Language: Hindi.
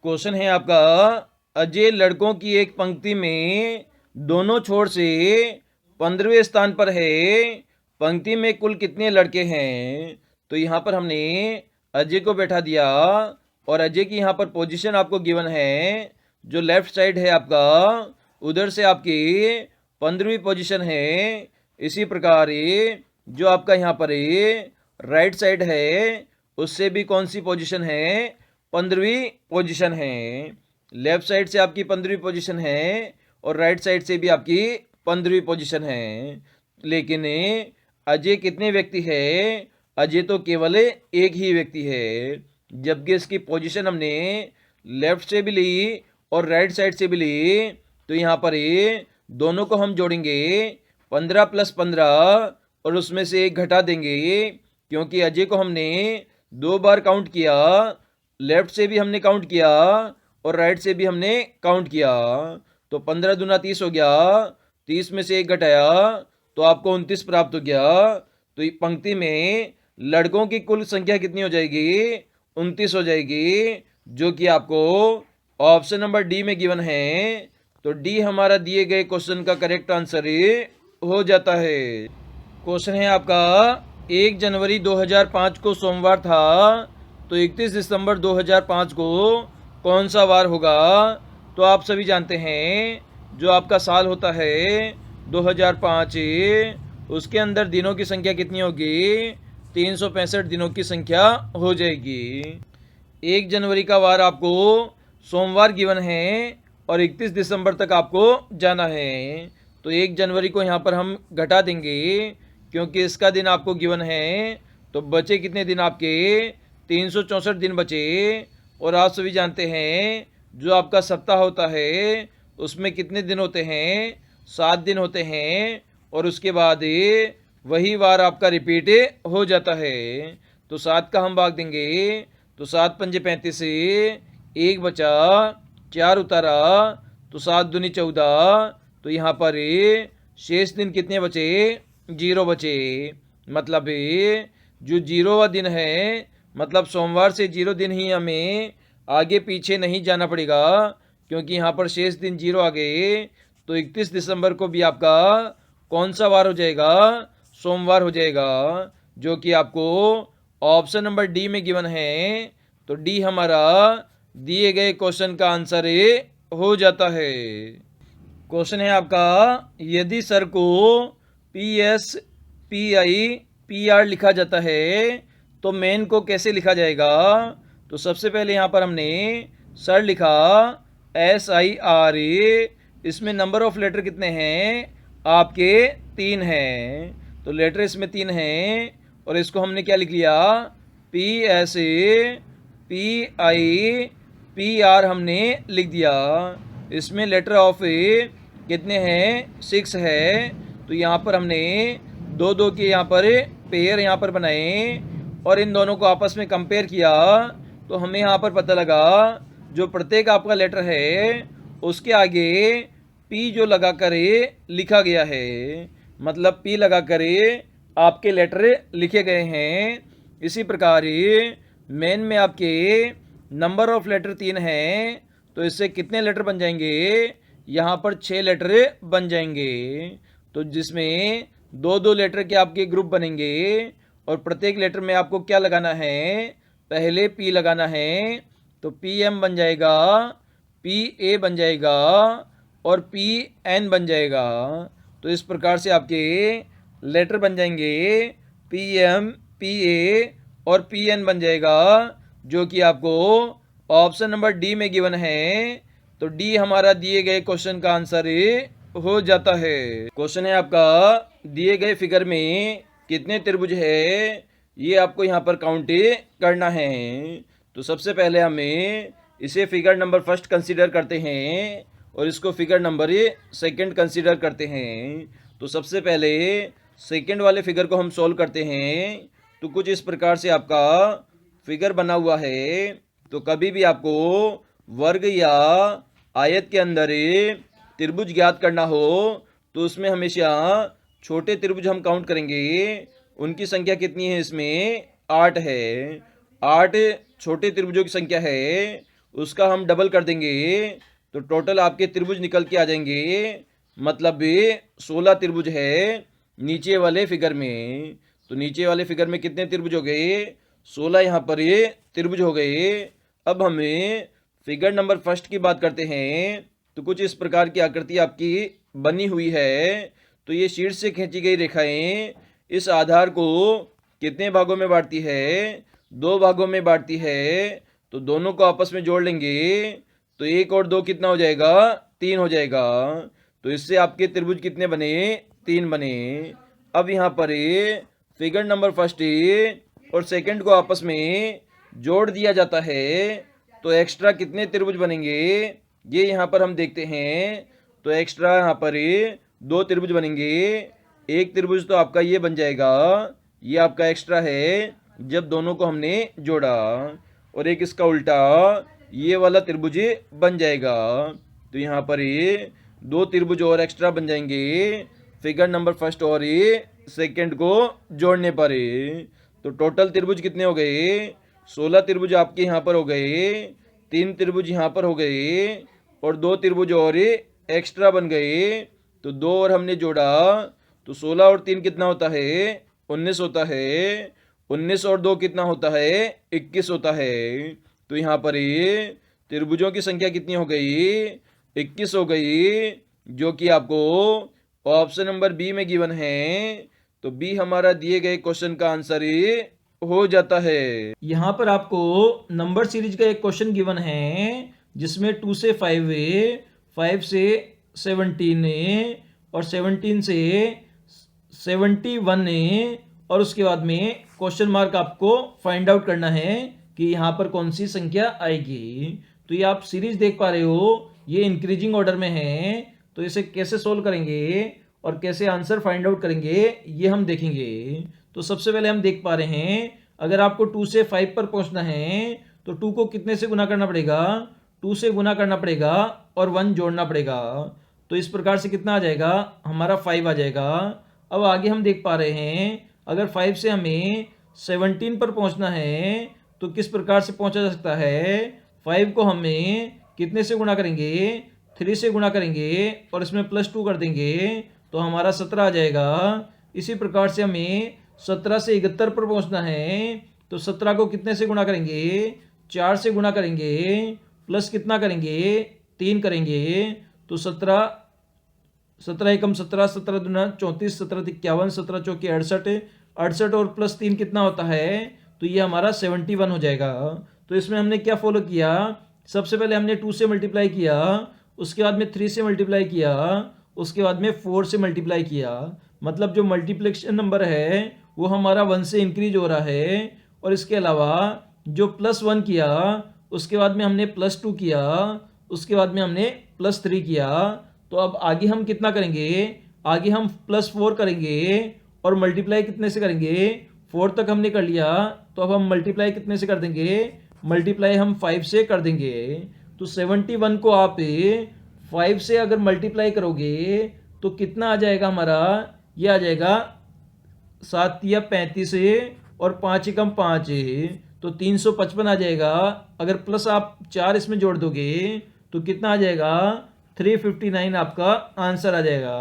क्वेश्चन है आपका, अजय लड़कों की एक पंक्ति में दोनों छोर से 15वें स्थान पर है। पंक्ति में कुल कितने लड़के हैं? तो यहाँ पर हमने अजय को बैठा दिया और अजय की यहाँ पर पोजीशन आपको गिवन है। जो लेफ्ट साइड है आपका, उधर से आपकी 15वीं पोजीशन है। इसी प्रकार जो आपका यहाँ पर राइट साइड है, उससे भी कौन सी पोजीशन है? 15वीं पोजीशन है। लेफ्ट साइड से आपकी 15वीं पोजीशन है और राइट साइड से भी आपकी 15वीं पोजीशन है। लेकिन अजय कितने व्यक्ति है? अजय तो केवल एक ही व्यक्ति है, जबकि इसकी पोजीशन हमने लेफ्ट से भी ली और राइट साइड से भी ली। तो यहाँ पर दोनों को हम जोड़ेंगे 15 + 15 और उसमें से एक घटा देंगे, क्योंकि अजय को हमने 2 बार काउंट किया। लेफ्ट से भी हमने काउंट किया और राइट से भी हमने काउंट किया। तो 15 दूना 30 हो गया, 30 में से एक घटाया तो आपको 29 प्राप्त हो गया। तो पंक्ति में लड़कों की कुल संख्या कितनी हो जाएगी? 29 हो जाएगी, जो कि आपको ऑप्शन नंबर डी में गिवन है। तो डी हमारा दिए गए क्वेश्चन का करेक्ट आंसर हो जाता है। क्वेश्चन है आपका, 1 जनवरी 2005 को सोमवार था, तो 31 दिसंबर 2005 को कौन सा वार होगा? तो आप सभी जानते हैं, जो आपका साल होता है 2005, उसके अंदर दिनों की संख्या कितनी होगी? 365 दिनों की संख्या हो जाएगी। 1 जनवरी का वार आपको सोमवार गिवन है और 31 दिसंबर तक आपको जाना है। तो 1 जनवरी को यहाँ पर हम घटा देंगे, क्योंकि इसका दिन आपको गिवन है। तो बचे कितने दिन आपके? 364 दिन बचे। और आप सभी जानते हैं, जो आपका सप्ताह होता है उसमें कितने दिन होते हैं? 7 दिन होते हैं। और उसके बाद वही वार आपका रिपीट हो जाता है। तो 7 का हम भाग देंगे, तो 7 पंजे 35, 1 बचा, 4 उतारा, तो 7 दूनी 14। तो यहाँ पर शेष दिन कितने बचे? 0 बचे। मतलब जो 0वां दिन है, मतलब सोमवार से 0 दिन ही हमें आगे पीछे नहीं जाना पड़ेगा, क्योंकि यहाँ पर शेष दिन 0 आ गए। तो 31 दिसंबर को भी आपका कौन सा वार हो जाएगा? सोमवार हो जाएगा, जो कि आपको ऑप्शन नंबर डी में गिवन है। तो डी हमारा दिए गए क्वेश्चन का आंसर हो जाता है। क्वेश्चन है आपका, यदि सर को PS, PI, PR लिखा जाता है, तो मेन को कैसे लिखा जाएगा? तो सबसे पहले यहाँ पर हमने सर लिखा SIR। इसमें नंबर ऑफ लेटर कितने हैं? आपके 3 हैं। तो लेटर इसमें 3 हैं और इसको हमने क्या लिख लिया? PS, PI, PR हमने लिख दिया। इसमें लेटर ऑफ कितने हैं? 6 है। तो यहाँ पर हमने 2-2 के यहाँ पर पेयर यहाँ पर बनाए और इन दोनों को आपस में कंपेयर किया। तो हमें यहाँ पर पता लगा, जो प्रत्येक आपका लेटर है उसके आगे P जो लगा कर लिखा गया है, मतलब P लगा कर आपके लेटर लिखे गए हैं। इसी प्रकार मेन में आपके नंबर ऑफ लेटर 3 हैं, तो इससे कितने लेटर बन जाएंगे? यहाँ पर 6 लेटर बन जाएंगे। तो जिसमें 2-2 लेटर के आपके ग्रुप बनेंगे और प्रत्येक लेटर में आपको क्या लगाना है? पहले P लगाना है। तो PM बन जाएगा, PA बन जाएगा और PN बन जाएगा। तो इस प्रकार से आपके लेटर बन जाएंगे, PM, PA और PN बन जाएगा, जो कि आपको ऑप्शन नंबर डी में गिवन है। तो डी हमारा दिए गए क्वेश्चन का आंसर हो जाता है। क्वेश्चन है आपका, दिए गए फिगर में कितने त्रिभुज है? ये आपको यहाँ पर काउंट करना है। तो सबसे पहले हमें इसे फिगर नंबर फर्स्ट कंसीडर करते हैं और इसको फिगर नंबर सेकंड कंसीडर करते हैं। तो सबसे पहले सेकंड वाले फिगर को हम सोल्व करते हैं। तो कुछ इस प्रकार से आपका फिगर बना हुआ है। तो कभी भी आपको वर्ग या आयत के अंदर त्रिभुज ज्ञात करना हो, तो उसमें हमेशा छोटे त्रिभुज हम काउंट करेंगे। उनकी संख्या कितनी है? इसमें 8 है। 8 छोटे त्रिभुजों की संख्या है उसका हम डबल कर देंगे तो टोटल आपके त्रिभुज निकल के आ जाएंगे। मतलब 16 त्रिभुज है नीचे वाले फिगर में। तो नीचे वाले फिगर में कितने त्रिभुज हो गए? 16 यहाँ पर ये त्रिभुज हो गए। अब हमें फिगर नंबर फर्स्ट की बात करते हैं। तो कुछ इस प्रकार की आकृति आपकी बनी हुई है। तो ये शीर्ष से खींची गई रेखाएं इस आधार को कितने भागों में बांटती है? 2 भागों में बांटती है। तो दोनों को आपस में जोड़ लेंगे तो 1 और 2 कितना हो जाएगा? 3 हो जाएगा। तो इससे आपके त्रिभुज कितने बने? 3 बने। अब यहाँ पर फिगर नंबर फर्स्ट और सेकंड को आपस में जोड़ दिया जाता है तो एक्स्ट्रा कितने त्रिभुज बनेंगे ये यहाँ पर हम देखते हैं। तो एक्स्ट्रा यहाँ पर 2 त्रिभुज बनेंगे। एक त्रिभुज तो आपका ये बन जाएगा, ये आपका एक्स्ट्रा है जब दोनों को हमने जोड़ा। और एक इसका उल्टा ये वाला त्रिभुज बन जाएगा। तो यहाँ पर 2 त्रिभुज और एक्स्ट्रा बन जाएंगे फिगर नंबर फर्स्ट और सेकंड को जोड़ने पर। तो टोटल त्रिभुज कितने हो गए? 16 त्रिभुज आपके यहाँ पर हो गए, 3 त्रिभुज यहाँ पर हो गए और 2 त्रिभुज और एक्स्ट्रा बन गए। तो 2 और हमने जोड़ा तो 16 और 3 कितना होता है? 19 होता है। 19 और 2 कितना होता है? 21 होता है। तो यहाँ पर त्रिभुजों की संख्या कितनी हो गई? 21 हो गई, जो कि आपको ऑप्शन नंबर बी में गिवन है। तो बी हमारा दिए गए क्वेश्चन का आंसर हो जाता है। यहाँ पर आपको नंबर सीरीज का एक क्वेश्चन गिवन है जिसमें 2 से 5 है, 5 से 17 है और 17 से 71 है और उसके बाद में क्वेश्चन मार्क आपको फाइंड आउट करना है कि यहाँ पर कौन सी संख्या आएगी। तो ये आप सीरीज देख पा रहे हो, ये इंक्रीजिंग ऑर्डर में है। तो इसे कैसे सोल्व करेंगे और कैसे आंसर फाइंड आउट करेंगे ये हम देखेंगे। तो सबसे पहले हम देख पा रहे हैं अगर आपको 2 से 5 पर पहुंचना है तो 2 को कितने से गुना करना पड़ेगा? 2 से गुना करना पड़ेगा और 1 जोड़ना पड़ेगा। तो इस प्रकार से कितना आ जाएगा? हमारा 5 आ जाएगा। अब आगे हम देख पा रहे हैं अगर 5 से हमें 17 पर पहुंचना है तो किस प्रकार से पहुंचा जा सकता है? 5 को हमें कितने से गुणा करेंगे? 3 से गुणा करेंगे और इसमें +2 कर देंगे तो हमारा 17 आ जाएगा। इसी प्रकार से हमें 17 से 71 पर पहुंचना है तो 17 को कितने से गुणा करेंगे? 4 से गुणा करेंगे प्लस कितना करेंगे? 3 करेंगे। तो 17 एकम 17, 17 दूना 34, 17 51, 17 चौके 68, 68 और +3 कितना होता है? तो ये हमारा 71 हो जाएगा। तो इसमें हमने क्या फॉलो किया? सबसे पहले हमने 2 से मल्टीप्लाई किया, उसके बाद में 3 से मल्टीप्लाई किया, उसके बाद में 4 से मल्टीप्लाई किया। मतलब जो मल्टीप्लिकेशन नंबर है वो हमारा 1 से इंक्रीज हो रहा है। और इसके अलावा जो +1 किया उसके बाद में हमने +2 किया, उसके बाद में हमने +3 किया। तो अब आगे हम कितना करेंगे? आगे हम +4 करेंगे और मल्टीप्लाई कितने से करेंगे? 4 तक हमने कर लिया तो अब हम मल्टीप्लाई कितने से कर देंगे? मल्टीप्लाई हम 5 से कर देंगे। तो 71 को आप 5 से अगर मल्टीप्लाई करोगे तो कितना आ जाएगा हमारा? ये आ जाएगा 7 या 35 और 5 एकम 5 तो 355 आ जाएगा। अगर प्लस आप 4 इसमें जोड़ दोगे तो कितना आ जाएगा? 359 आपका आंसर आ जाएगा।